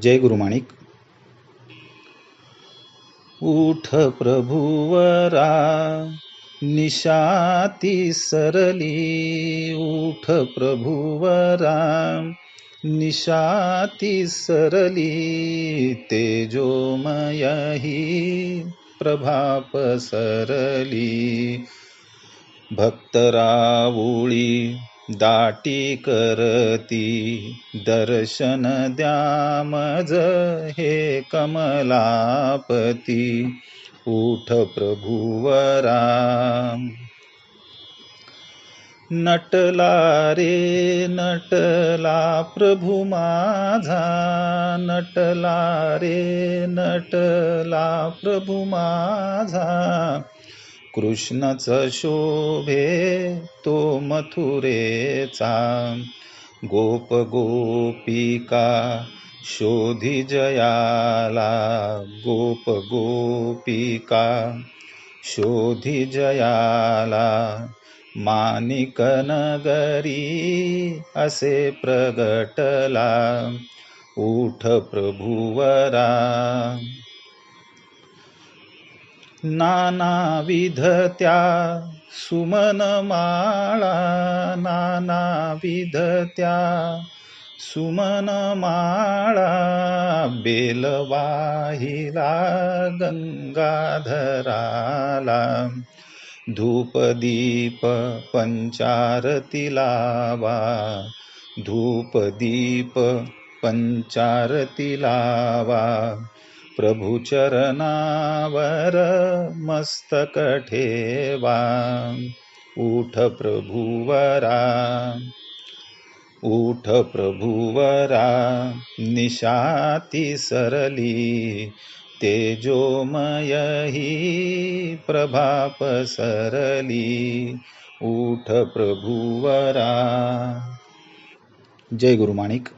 जय गुरुमाणिक। उठ प्रभुवरा निशाती सरली, उठ प्रभुवरा निशाती सरली, तेजोमय ही प्रभा पसरली, भक्तरावुळी दाटी करती, दर्शन द्या मज हे कमलापती, उठ प्रभुवरा। नटला रे नटला प्रभु माझा, नटला रे नटला प्रभु माझा, कृष्णच शोभे तो मथुरेचा, गोप गोपिका शोधी जयाला, गोप गोपिका शोधी जयाला, माणिक नगरी असे प्रगटला, उठ प्रभुवरा। नानाविध त्या सुमन माळा, नानाविध त्या सुमन माळा, बेलवाहिला गंगाधराला, धूपदीप पंचारती लावा, धूपदीप पंचारती लावा, प्रभु चरणावर मस्तक ठेवा, उठ प्रभुवरा। उठ प्रभुवरा निशाती सरली, तेजोमय ही प्रभा पसरली, उठ प्रभुवरा। जय गुरुमाणिक।